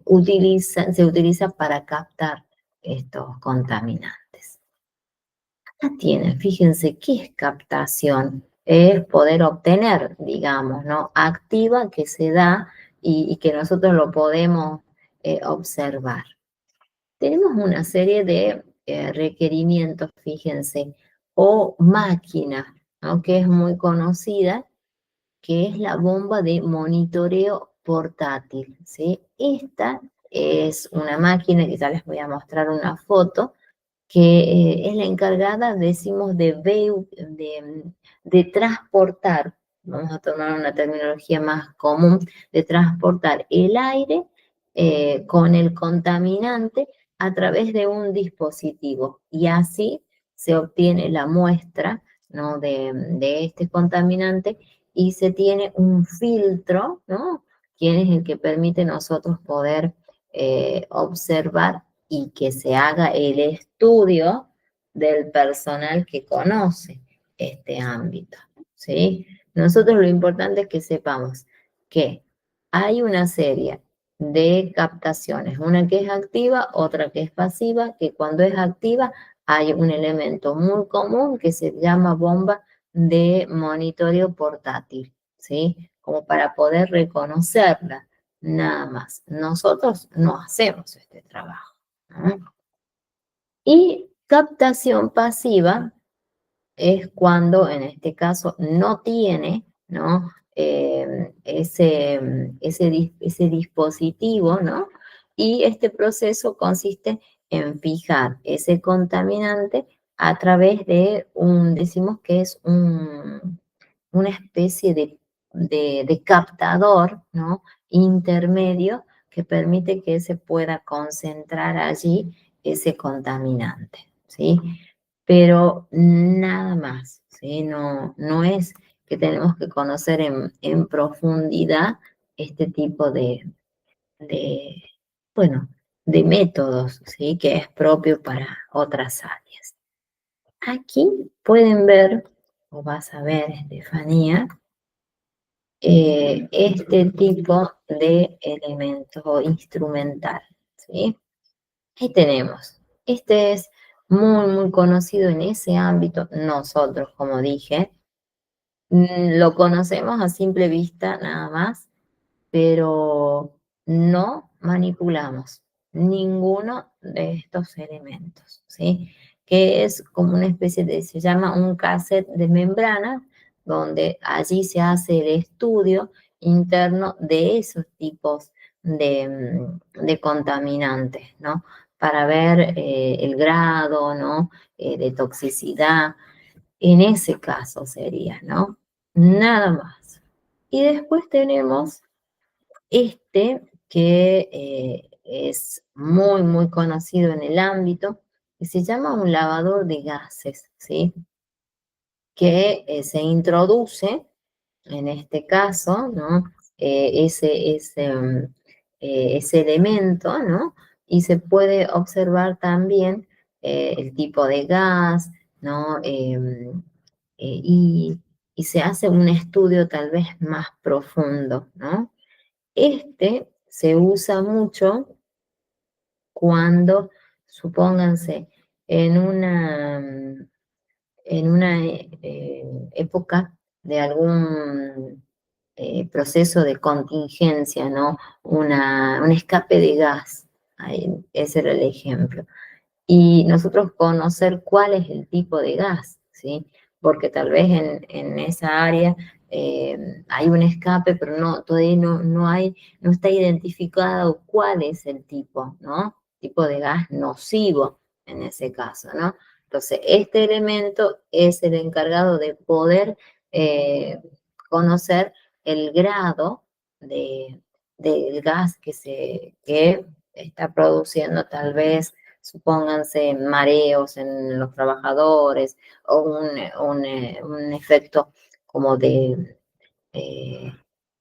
utiliza para captar estos contaminantes. Tienen, fíjense, ¿qué es captación? Es poder obtener, digamos, ¿no? Activa, que se da y que nosotros lo podemos observar. Tenemos una serie de requerimientos, fíjense, o máquina, ¿no? Que es muy conocida, que es la bomba de monitoreo portátil, ¿sí? Esta es una máquina que ya les voy a mostrar una foto, que es la encargada, decimos, de transportar, vamos a tomar una terminología más común, de transportar el aire con el contaminante a través de un dispositivo y así se obtiene la muestra, ¿no? de este contaminante y se tiene un filtro, ¿no? Que es el que permite a nosotros poder observar y que se haga el estudio del personal que conoce este ámbito, ¿sí? Nosotros lo importante es que sepamos que hay una serie de captaciones, una que es activa, otra que es pasiva, que cuando es activa hay un elemento muy común que se llama bomba de monitoreo portátil, ¿sí? Como para poder reconocerla, nada más. Nosotros no hacemos este trabajo, ¿no? Y captación pasiva es cuando, en este caso, no tiene, ¿no? Ese dispositivo, ¿no? Y este proceso consiste en fijar ese contaminante a través de decimos que es una especie de captador, ¿no? Intermedio que permite que se pueda concentrar allí ese contaminante, ¿sí? Pero nada más, ¿sí? No es que tenemos que conocer en profundidad este tipo de, bueno, de métodos, ¿sí? Que es propio para otras áreas. Aquí pueden ver, o vas a ver, Estefanía, este tipo de elemento instrumental, ¿sí? Ahí tenemos. Este es muy conocido en ese ámbito. Nosotros, como dije, lo conocemos a simple vista nada más, pero no manipulamos ninguno de estos elementos, ¿sí? Que es como una especie se llama un cassette de membrana, donde allí se hace el estudio interno de esos tipos de contaminantes, ¿no? Para ver el grado, ¿no? De toxicidad, en ese caso sería, ¿no? Nada más. Y después tenemos este que es muy conocido en el ámbito, que se llama un lavador de gases, ¿sí? Que se introduce, en este caso, ¿no? Ese elemento, ¿no? Y se puede observar también el tipo de gas, ¿no? Y, y se hace un estudio tal vez más profundo, ¿no? Este se usa mucho cuando, supónganse, en una época de algún proceso de contingencia, ¿no? Un escape de gas, ahí, ese era el ejemplo. Y nosotros conocer cuál es el tipo de gas, ¿sí? Porque tal vez en esa área hay un escape, pero todavía no está identificado cuál es el tipo, ¿no? Tipo de gas nocivo en ese caso, ¿no? Entonces, este elemento es el encargado de poder eh, conocer el grado de, del gas que está produciendo tal vez, supónganse, mareos en los trabajadores o un efecto como eh,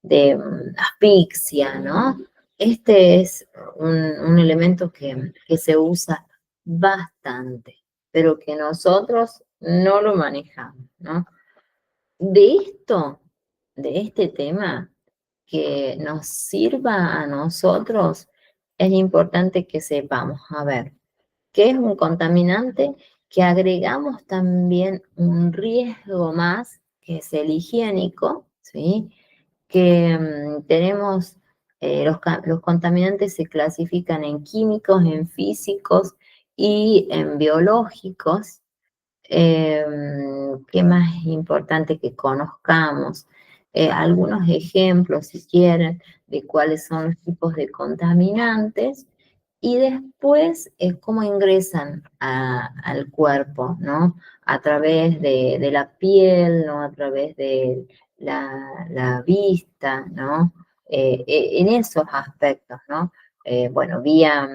de asfixia, ¿no? Este es un elemento que se usa bastante, pero que nosotros no lo manejamos, ¿no? De esto, de este tema, que nos sirva a nosotros, es importante que sepamos, a ver, que es un contaminante, que agregamos también un riesgo más, que es el higiénico, ¿sí? Que tenemos Los contaminantes se clasifican en químicos, en físicos y en biológicos. ¿Qué más es importante que conozcamos? Algunos ejemplos, si quieren, de cuáles son los tipos de contaminantes y después cómo ingresan al cuerpo, ¿no? A través de la piel, ¿no? A través de la vista, ¿no? En esos aspectos, ¿no? Bueno, vía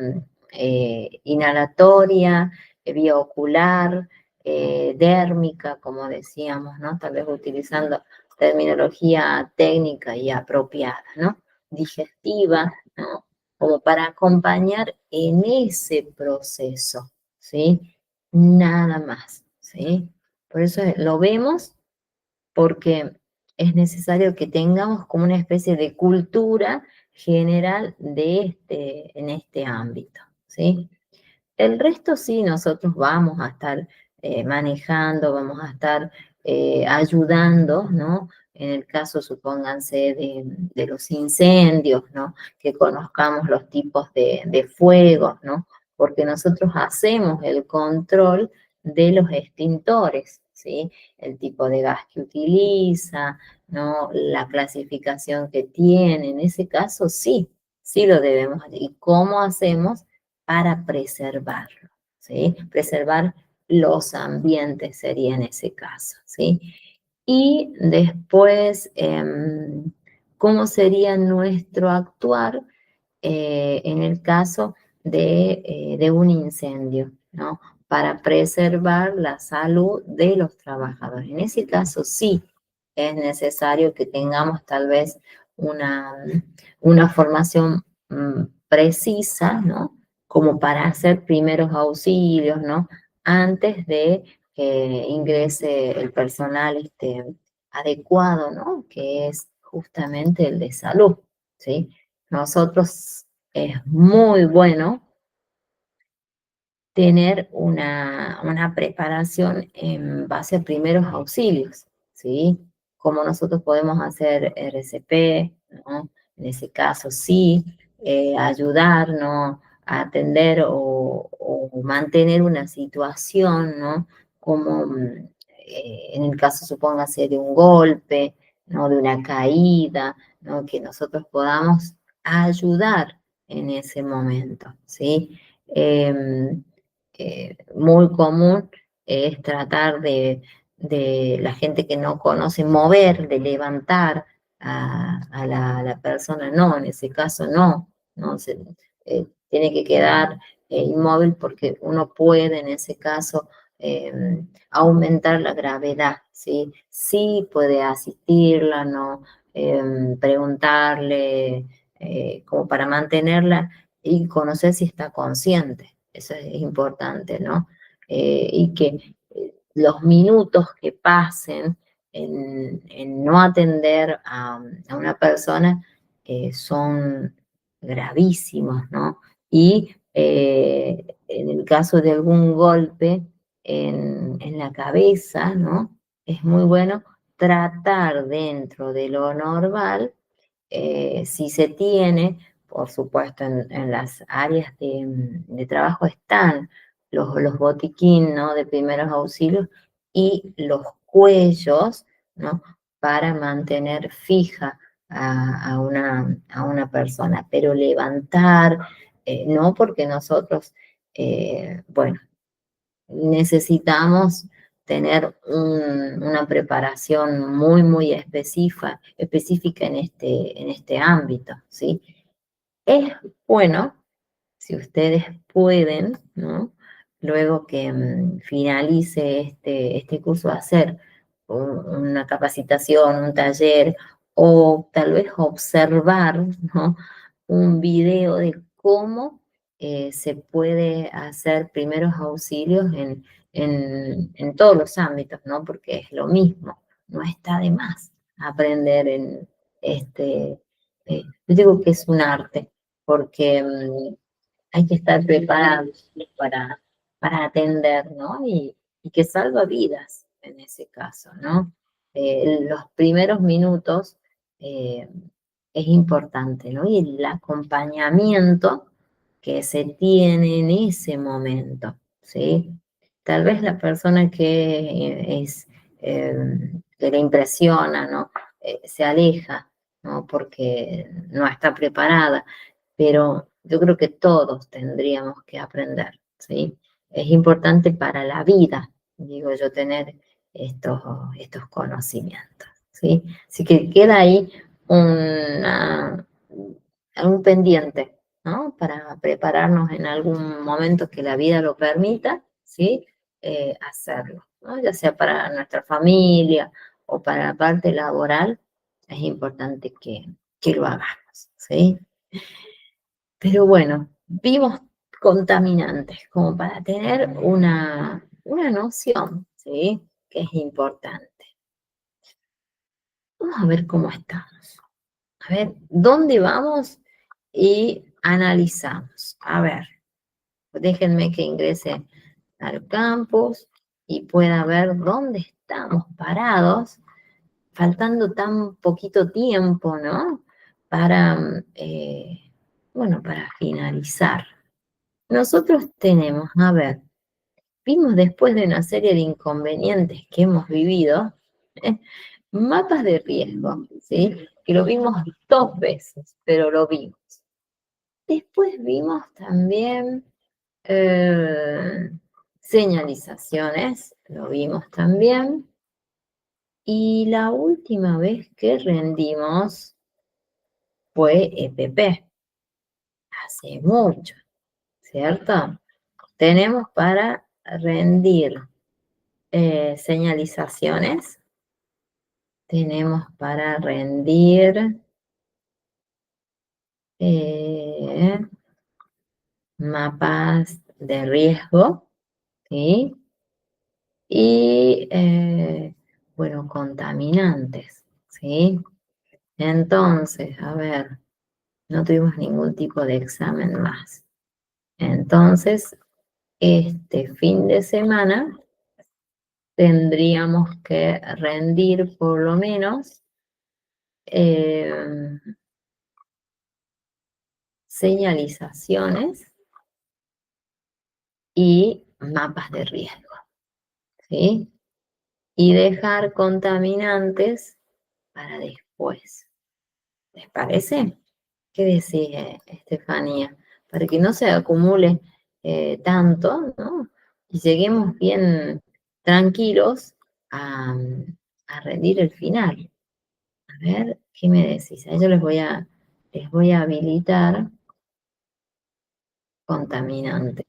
inhalatoria, vía ocular, dérmica, como decíamos, ¿no? Tal vez utilizando terminología técnica y apropiada, ¿no? Digestiva, ¿no? Como para acompañar en ese proceso, ¿sí? Nada más, ¿sí? Por eso lo vemos porque es necesario que tengamos como una especie de cultura general en este ámbito, ¿sí? El resto sí, nosotros vamos a estar manejando, vamos a estar ayudando, ¿no? En el caso, supónganse, de los incendios, ¿no? Que conozcamos los tipos de fuegos, ¿no? Porque nosotros hacemos el control de los extintores, ¿sí? El tipo de gas que utiliza, ¿no? La clasificación que tiene, en ese caso sí, sí lo debemos hacer. ¿Y cómo hacemos para preservarlo? ¿Sí? Preservar los ambientes sería en ese caso, ¿sí? Y después, ¿cómo sería nuestro actuar en el caso de un incendio, ¿no? Para preservar la salud de los trabajadores. En ese caso sí es necesario que tengamos tal vez una, una formación precisa, ¿no? Como para hacer primeros auxilios, ¿no? Antes de que ingrese el personal adecuado, ¿no? Que es justamente el de salud, ¿sí? Nosotros es muy bueno tener una preparación en base a primeros auxilios, ¿sí? Como nosotros podemos hacer RCP, ¿no? En ese caso sí, ayudar, ¿no? A atender o mantener una situación, ¿no? Como en el caso, supóngase, de un golpe, ¿no? De una caída, ¿no? Que nosotros podamos ayudar en ese momento, ¿sí? Muy común es tratar de la gente que no conoce mover, de levantar a la persona. No, en ese caso no, no se, tiene que quedar inmóvil porque uno puede en ese caso aumentar la gravedad, ¿sí? Sí puede asistirla, ¿no? Preguntarle como para mantenerla y conocer si está consciente. Eso es importante, ¿no? Y que los minutos que pasen en no atender a una persona son gravísimos, ¿no? Y en el caso de algún golpe en la cabeza, ¿no? Es muy bueno tratar dentro de lo normal, si se tiene, por supuesto, en las áreas de trabajo están los botiquín, ¿no? De primeros auxilios y los cuellos, ¿no? Para mantener fija a una persona, pero levantar, no porque nosotros, bueno, necesitamos tener una preparación muy, muy específica en este ámbito, ¿sí? Es bueno si ustedes pueden, ¿no? Luego que finalice este curso, hacer una capacitación, un taller, o tal vez observar, ¿no? Un video de cómo se puede hacer primeros auxilios en todos los ámbitos, ¿no? Porque es lo mismo, no está de más aprender en yo digo que es un arte, porque hay que estar preparados para atender, ¿no? Y que salva vidas en ese caso, ¿no? Los primeros minutos, eh, es importante, ¿no? Y el acompañamiento que se tiene en ese momento, ¿sí? Tal vez la persona que que le impresiona, ¿no? Se aleja, ¿no? Porque no está preparada, pero yo creo que todos tendríamos que aprender, ¿sí? Es importante para la vida, digo yo, tener estos, estos conocimientos, ¿sí? Así que queda ahí una, un pendiente, ¿no? Para prepararnos en algún momento que la vida lo permita, ¿sí? Hacerlo, ¿no? Ya sea para nuestra familia o para la parte laboral, es importante que lo hagamos, ¿sí? Pero bueno, vimos contaminantes como para tener una noción, ¿sí? Que es importante. Vamos a ver cómo estamos. A ver, ¿dónde vamos? Y analizamos. A ver, déjenme que ingrese al campus y pueda ver dónde estamos parados, faltando tan poquito tiempo, ¿no? Para, bueno, para finalizar. Nosotros tenemos, a ver, vimos después de una serie de inconvenientes que hemos vivido, ¿eh? Mapas de riesgo, ¿sí? Que lo vimos 2 veces, pero lo vimos. Después vimos también eh, señalizaciones, lo vimos también. Y la última vez que rendimos fue EPP, hace mucho, ¿cierto? Tenemos para rendir señalizaciones, tenemos para rendir eh, mapas de riesgo, ¿sí? Y, bueno, contaminantes, ¿sí? Entonces, a ver, no tuvimos ningún tipo de examen más. Entonces, este fin de semana tendríamos que rendir por lo menos eh, señalizaciones y mapas de riesgo, ¿sí? Y dejar contaminantes para después. ¿Les parece? ¿Qué decís, Estefanía? Para que no se acumule tanto, ¿no? Y lleguemos bien tranquilos a, a rendir el final. A ver, ¿qué me decís? A ellos les voy a habilitar contaminantes.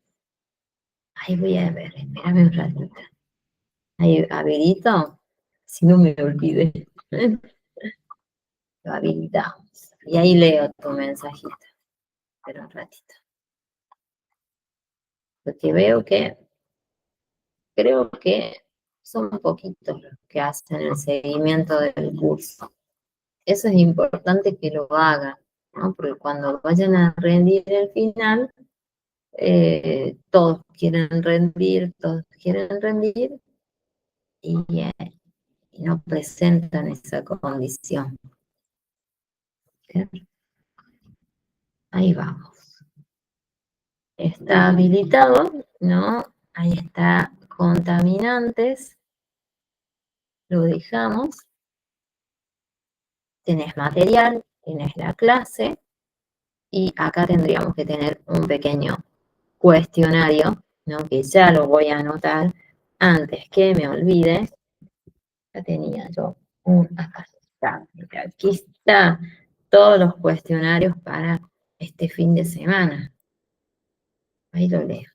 Ahí voy a ver, espérame un ratito. Ahí habilito, si no me olvidé. Lo habilitamos. Y ahí leo tu mensajito. Espera un ratito. Porque veo que, creo que son poquitos los que hacen el seguimiento del curso. Eso es importante que lo hagan, ¿no? Porque cuando vayan a rendir el final, todos quieren rendir y no presentan esa condición. ¿Sí? Ahí vamos. Está habilitado, ¿no? Ahí está contaminantes, lo dejamos. Tenés material, tenés la clase y acá tendríamos que tener un pequeño cuestionario, ¿no? Que ya lo voy a anotar antes que me olvide. Ya tenía yo acá está, mira, aquí está todos los cuestionarios para este fin de semana. Ahí lo leo.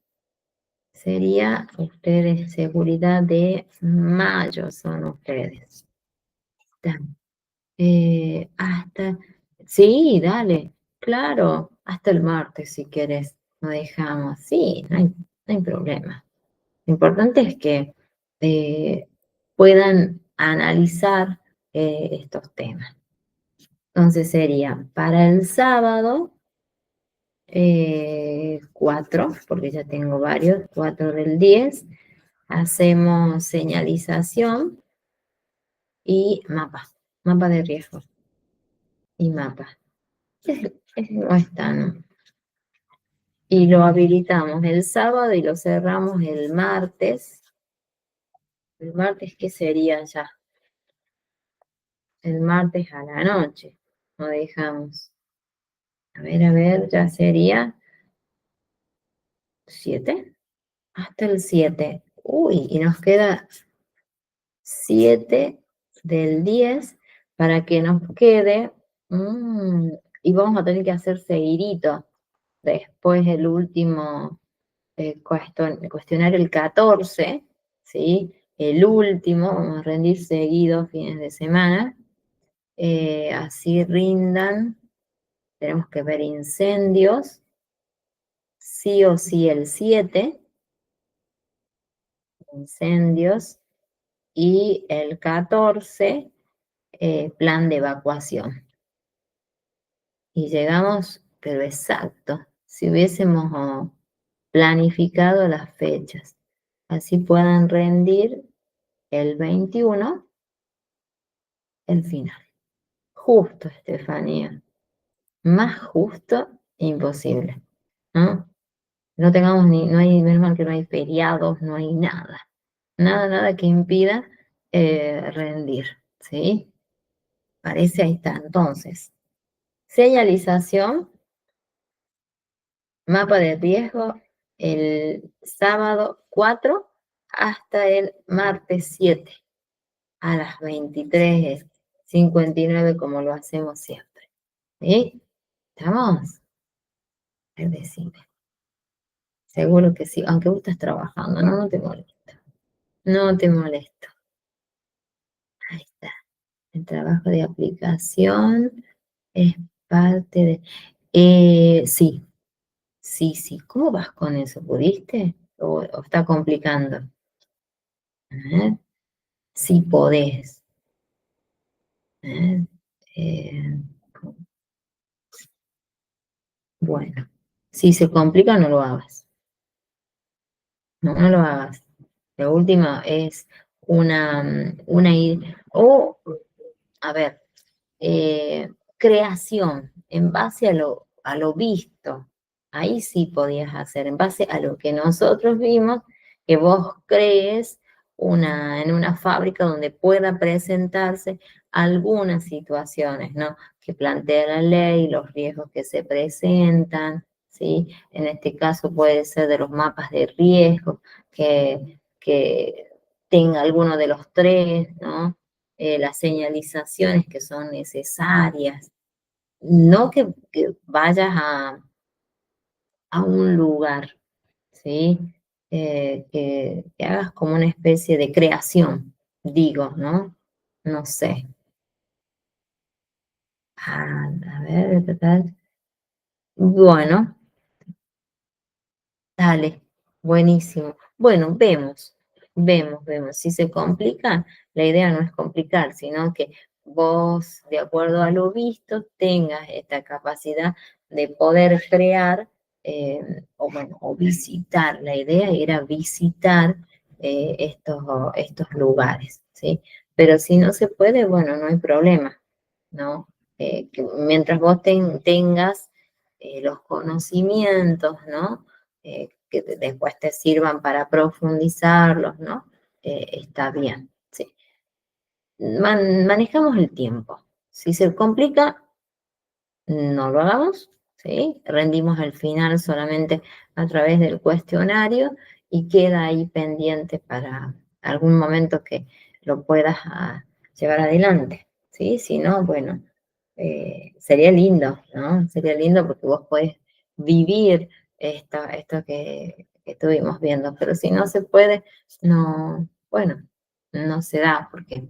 Sería ustedes, seguridad de mayo son ustedes. Están, hasta, sí, dale, claro, hasta el martes si quieres, lo dejamos. Sí, no hay problema. Lo importante es que eh, puedan analizar estos temas. Entonces sería para el sábado 4, porque ya tengo varios, 4 del 10, hacemos señalización y mapa de riesgo. y mapa. No está, ¿no? Y lo habilitamos el sábado y lo cerramos el martes. ¿El martes qué sería ya? El martes a la noche. Lo dejamos. A ver, ya sería 7. Hasta el 7. Uy, y nos queda 7 del 10 para que nos quede. Y vamos a tener que hacer seguidito. Después el último cuestionario, el 14, ¿sí? El último, vamos a rendir seguidos fines de semana. Así rindan. Tenemos que ver incendios. Sí o sí el 7. Incendios. Y el 14, plan de evacuación. Y llegamos, pero exacto, si hubiésemos planificado las fechas. Así puedan rendir el 21, el final. Justo, Estefanía. Más justo, imposible. ¿No? No tengamos no hay, menos mal que no hay feriados, no hay nada. Nada que impida rendir. ¿Sí? Parece ahí está. Entonces, señalización, mapa de riesgo, el sábado 4 hasta el martes 7 a las 23:59 como lo hacemos siempre. ¿Sí? ¿Estamos? A ver, decime. Seguro que sí, aunque vos estás trabajando, no, no te molesto. No te molesto. Ahí está. El trabajo de aplicación es parte de... sí, sí. ¿Cómo vas con eso? ¿Pudiste? ¿O está complicando? A ver, sí podés. A ver, eh, bueno, si se complica, no lo hagas. No lo hagas. La última es o, a ver, creación en base a lo visto. Ahí sí podías hacer, en base a lo que nosotros vimos, que vos crees en una fábrica donde pueda presentarse algunas situaciones, ¿no? Que plantea la ley, los riesgos que se presentan, ¿sí? En este caso puede ser de los mapas de riesgo, que tenga alguno de los tres, ¿no? Las señalizaciones que son necesarias. No que vayas a un lugar, ¿sí? Que hagas como una especie de creación, digo, ¿no? No sé. A ver, tal. Bueno, dale, buenísimo. Bueno, vemos. Si se complica, la idea no es complicar, sino que vos, de acuerdo a lo visto, tengas esta capacidad de poder crear o bueno, o visitar. La idea era visitar estos lugares, ¿sí? Pero si no se puede, bueno, no hay problema, ¿no? Mientras vos tengas los conocimientos, ¿no? Que después te sirvan para profundizarlos, ¿no? Está bien, sí. Manejamos el tiempo. Si se complica, no lo hagamos, ¿sí? Rendimos al final solamente a través del cuestionario y queda ahí pendiente para algún momento que lo puedas llevar adelante, ¿sí? Si no, bueno, sería lindo, ¿no? Sería lindo porque vos podés vivir esto que estuvimos viendo, pero si no se puede, no, bueno, no se da porque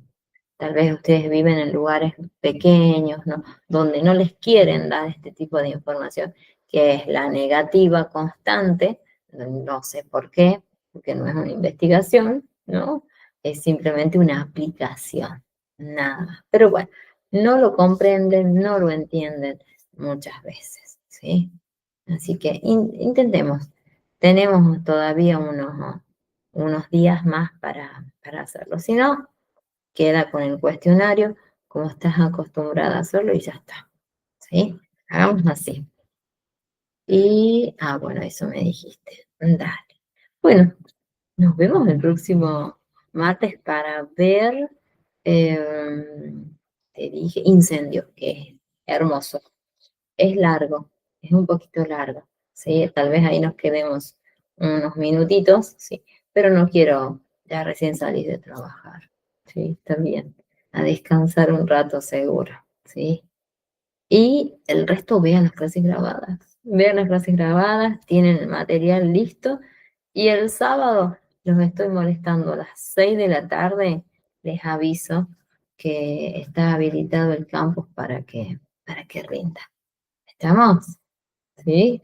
tal vez ustedes viven en lugares pequeños, ¿no? Donde no les quieren dar este tipo de información, que es la negativa constante, no sé por qué, porque no es una investigación, ¿no? Es simplemente una aplicación, nada más. Pero bueno, no lo comprenden, no lo entienden muchas veces, ¿sí? Así que intentemos. Tenemos todavía unos días más para hacerlo. Si no, queda con el cuestionario, como estás acostumbrada a hacerlo y ya está. ¿sí? Hagamos así. Bueno, eso me dijiste. Dale. Bueno, nos vemos el próximo martes para ver, te dije, Incendio, que es hermoso. Es largo, es un poquito largo, ¿sí? Tal vez ahí nos quedemos unos minutitos, sí, pero no quiero ya recién salir de trabajar, ¿sí? También a descansar un rato seguro, ¿sí? Y el resto vean las clases grabadas. Vean las clases grabadas, tienen el material listo. Y el sábado los estoy molestando a las 6 de la tarde. Les aviso que está habilitado el campus para que rinda. ¿Estamos? ¿Sí?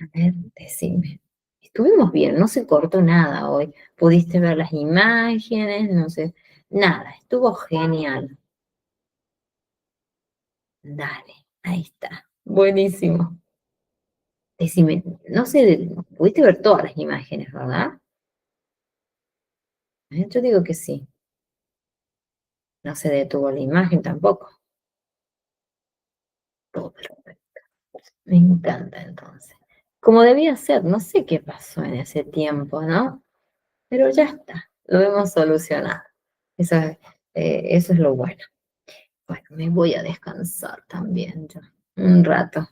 A ver, decime. Estuvimos bien, no se cortó nada hoy. Pudiste ver las imágenes, no sé, nada, estuvo genial. Dale, ahí está. Buenísimo. Decime, no sé, pudiste ver todas las imágenes, ¿verdad? Yo digo que sí. No se detuvo la imagen tampoco. Todo perfecto. Me encanta entonces. Como debía ser, no sé qué pasó en ese tiempo, ¿no? Pero ya está, lo hemos solucionado. Eso es lo bueno. Bueno, me voy a descansar también yo, un rato.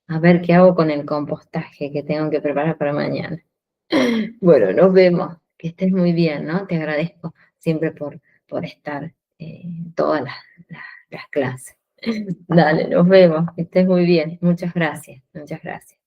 A ver qué hago con el compostaje que tengo que preparar para mañana. Bueno, nos vemos. Que estés muy bien, ¿no? Te agradezco siempre por estar todas las clases. Dale, nos vemos. Que estés muy bien. Muchas gracias. Muchas gracias.